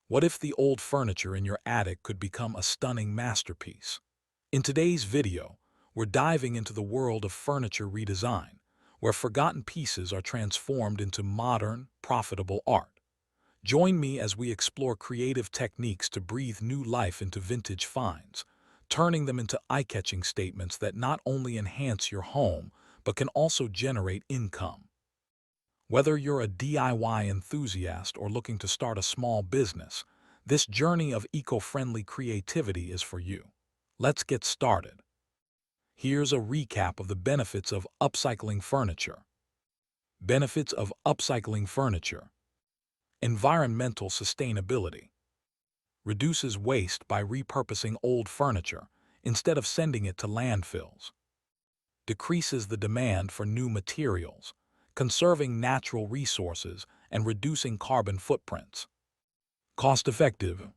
What if the old furniture in your attic could become a stunning masterpiece? In today's video, we're diving into the world of furniture redesign, where forgotten pieces are transformed into modern, profitable art. Join me as we explore creative techniques to breathe new life into vintage finds, turning them into eye-catching statements that not only enhance your home, but can also generate income. Whether you're a DIY enthusiast or looking to start a small business, this journey of eco-friendly creativity is for you. Let's get started. Here's a recap of the benefits of upcycling furniture. Benefits of upcycling furniture. Environmental sustainability. Reduces waste by repurposing old furniture instead of sending it to landfills. Decreases the demand for new materials, conserving natural resources and reducing carbon footprints. Cost-effective.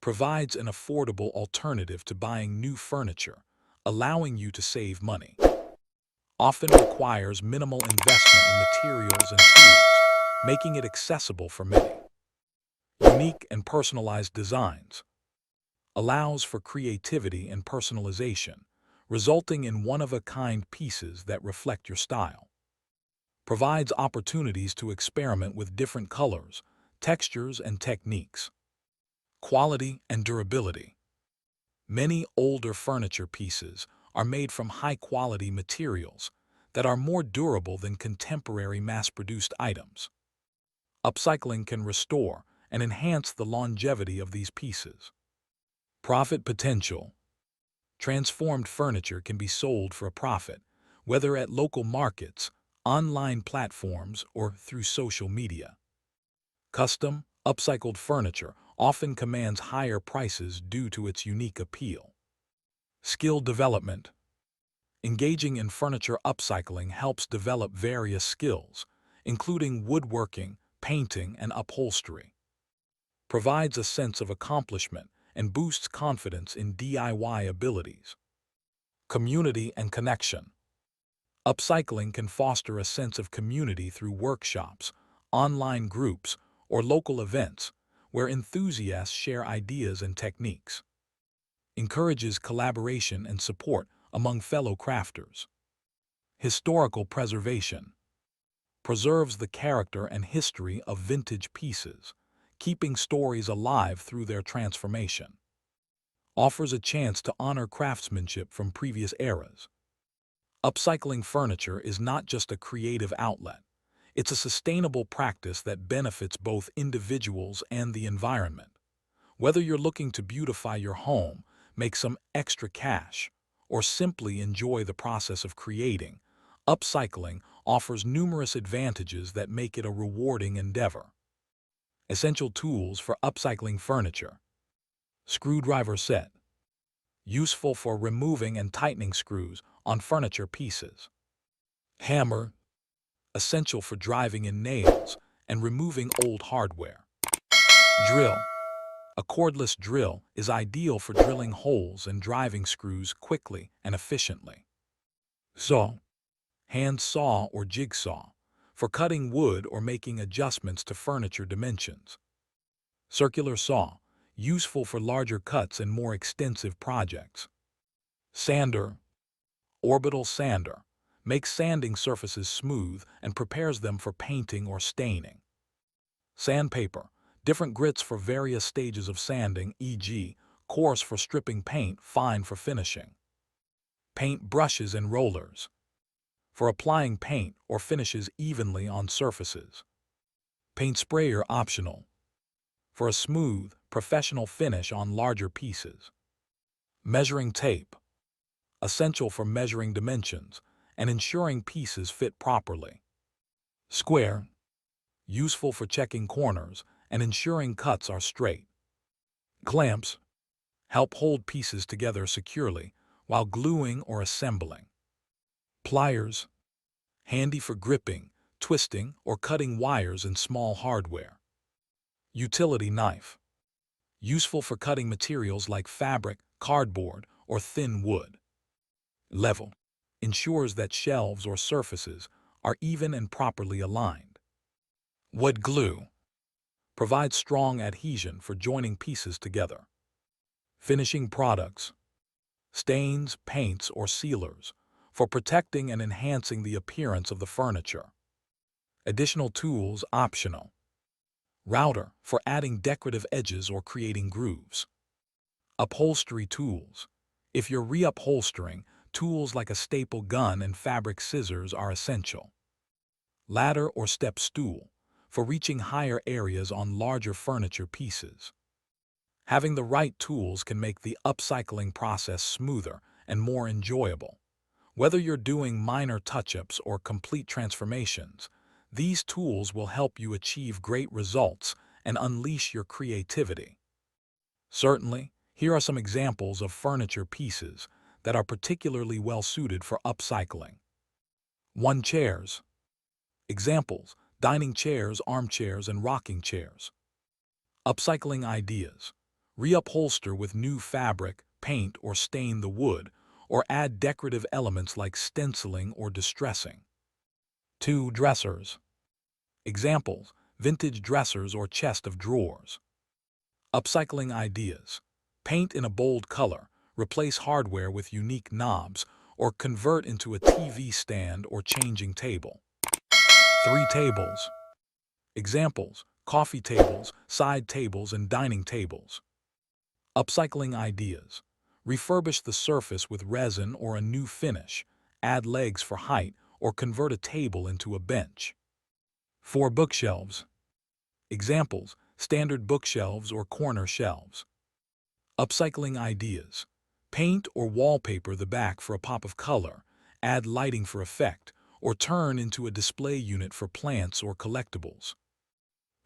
Provides an affordable alternative to buying new furniture, allowing you to save money. Often requires minimal investment in materials and tools, making it accessible for many. Unique and personalized designs. Allows for creativity and personalization, resulting in one-of-a-kind pieces that reflect your style. Provides opportunities to experiment with different colors, textures, and techniques. Quality and durability. Many older furniture pieces are made from high-quality materials that are more durable than contemporary mass-produced items. Upcycling can restore and enhance the longevity of these pieces. Profit potential. Transformed furniture can be sold for a profit, whether at local markets, online platforms, or through social media. Custom, upcycled furniture often commands higher prices due to its unique appeal. Skill development. Engaging in furniture upcycling helps develop various skills, including woodworking, painting, and upholstery. Provides a sense of accomplishment and boosts confidence in DIY abilities. Community and connection. Upcycling can foster a sense of community through workshops, online groups, or local events where enthusiasts share ideas and techniques. Encourages collaboration and support among fellow crafters. Historical preservation. Preserves the character and history of vintage pieces, keeping stories alive through their transformation. Offers a chance to honor craftsmanship from previous eras. Upcycling furniture is not just a creative outlet. It's a sustainable practice that benefits both individuals and the environment. Whether you're looking to beautify your home, make some extra cash, or simply enjoy the process of creating, upcycling offers numerous advantages that make it a rewarding endeavor. Essential tools for upcycling furniture. Screwdriver set. Useful for removing and tightening screws on furniture pieces. Hammer. Essential for driving in nails and removing old hardware. Drill. A cordless drill is ideal for drilling holes and driving screws quickly and efficiently. Saw. Hand saw or jigsaw, for cutting wood or making adjustments to furniture dimensions. Circular saw, useful for larger cuts and more extensive projects. Sander. Orbital sander, makes sanding surfaces smooth and prepares them for painting or staining. Sandpaper, different grits for various stages of sanding, e.g., coarse for stripping paint, fine for finishing. Paint brushes and rollers, for applying paint or finishes evenly on surfaces. Paint sprayer optional, for a smooth, professional finish on larger pieces. Measuring tape, essential for measuring dimensions and ensuring pieces fit properly. Square, useful for checking corners and ensuring cuts are straight. Clamps, help hold pieces together securely while gluing or assembling. Pliers, handy for gripping, twisting, or cutting wires and small hardware. Utility knife, useful for cutting materials like fabric, cardboard, or thin wood. Level, ensures that shelves or surfaces are even and properly aligned. Wood glue, provides strong adhesion for joining pieces together. Finishing products, stains, paints, or sealers, for protecting and enhancing the appearance of the furniture. Additional tools optional. Router, for adding decorative edges or creating grooves. Upholstery tools. If you're reupholstering, tools like a staple gun and fabric scissors are essential. Ladder or step stool, for reaching higher areas on larger furniture pieces. Having the right tools can make the upcycling process smoother and more enjoyable. Whether you're doing minor touch-ups or complete transformations, these tools will help you achieve great results and unleash your creativity. Certainly, here are some examples of furniture pieces that are particularly well suited for upcycling. 1. Chairs. Examples: dining chairs, armchairs, and rocking chairs. Upcycling ideas. Reupholster with new fabric, paint, or stain the wood, or add decorative elements like stenciling or distressing. 2. Dressers. Examples: vintage dressers or chest of drawers. Upcycling ideas. Paint in a bold color, replace hardware with unique knobs, or convert into a TV stand or changing table. 3. Tables. Examples: coffee tables, side tables, and dining tables. Upcycling ideas. Refurbish the surface with resin or a new finish, add legs for height, or convert a table into a bench. 4. Bookshelves. Examples: standard bookshelves or corner shelves. Upcycling ideas. Paint or wallpaper the back for a pop of color, add lighting for effect, or turn into a display unit for plants or collectibles.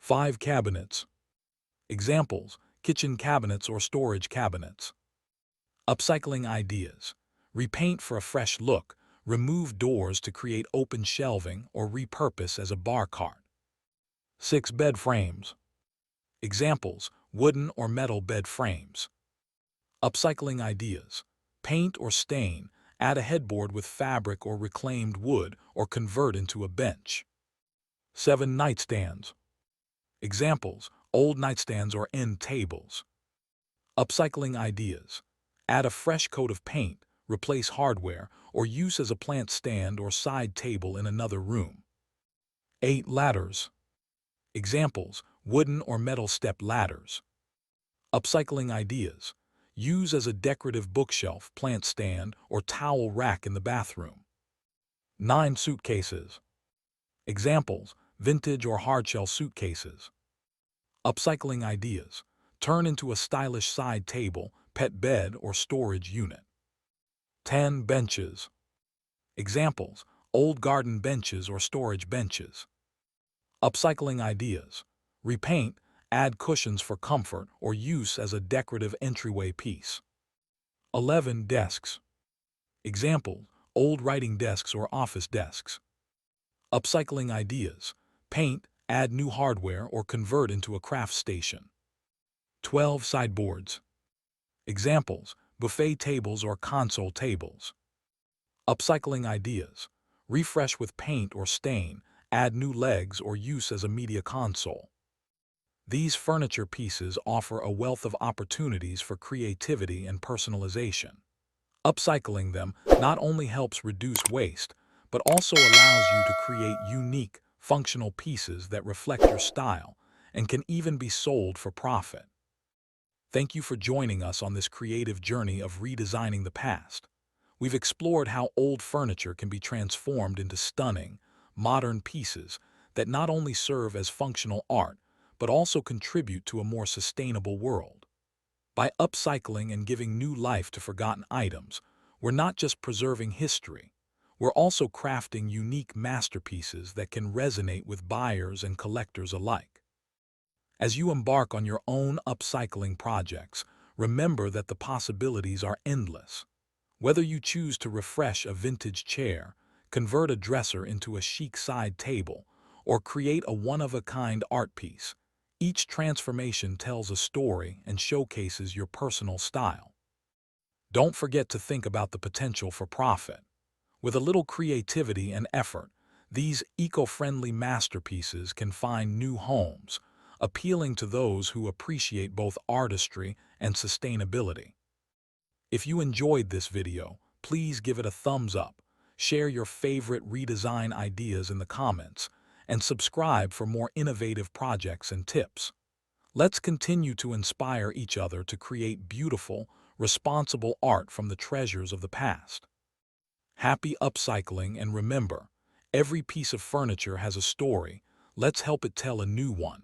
5. Cabinets. Examples: kitchen cabinets or storage cabinets. Upcycling ideas. Repaint for a fresh look, remove doors to create open shelving, or repurpose as a bar cart. 6. Bed frames. Examples: wooden or metal bed frames. Upcycling ideas. Paint or stain, add a headboard with fabric or reclaimed wood, or convert into a bench. 7. Nightstands. Examples: old nightstands or end tables. Upcycling ideas. Add a fresh coat of paint, replace hardware, or use as a plant stand or side table in another room. 8. Ladders. Examples: wooden or metal step ladders. Upcycling ideas. Use as a decorative bookshelf, plant stand, or towel rack in the bathroom. 9. Suitcases. Examples: vintage or hardshell suitcases. Upcycling ideas. Turn into a stylish side table, pet bed, or storage unit. 10. Benches. Examples: old garden benches or storage benches. Upcycling ideas. Repaint, add cushions for comfort, or use as a decorative entryway piece. 11. Desks. Example: old writing desks or office desks. Upcycling ideas. Paint, add new hardware, or convert into a craft station. 12. Sideboards. Examples: buffet tables or console tables. Upcycling ideas. Refresh with paint or stain, add new legs, or use as a media console. These furniture pieces offer a wealth of opportunities for creativity and personalization. Upcycling them not only helps reduce waste, but also allows you to create unique, functional pieces that reflect your style and can even be sold for profit. Thank you for joining us on this creative journey of redesigning the past. We've explored how old furniture can be transformed into stunning, modern pieces that not only serve as functional art, but also contribute to a more sustainable world. By upcycling and giving new life to forgotten items, we're not just preserving history, we're also crafting unique masterpieces that can resonate with buyers and collectors alike. As you embark on your own upcycling projects, remember that the possibilities are endless. Whether you choose to refresh a vintage chair, convert a dresser into a chic side table, or create a one-of-a-kind art piece, each transformation tells a story and showcases your personal style. Don't forget to think about the potential for profit. With a little creativity and effort, these eco-friendly masterpieces can find new homes, appealing to those who appreciate both artistry and sustainability. If you enjoyed this video, please give it a thumbs up, share your favorite redesign ideas in the comments, and subscribe for more innovative projects and tips. Let's continue to inspire each other to create beautiful, responsible art from the treasures of the past. Happy upcycling, and remember, every piece of furniture has a story. Let's help it tell a new one.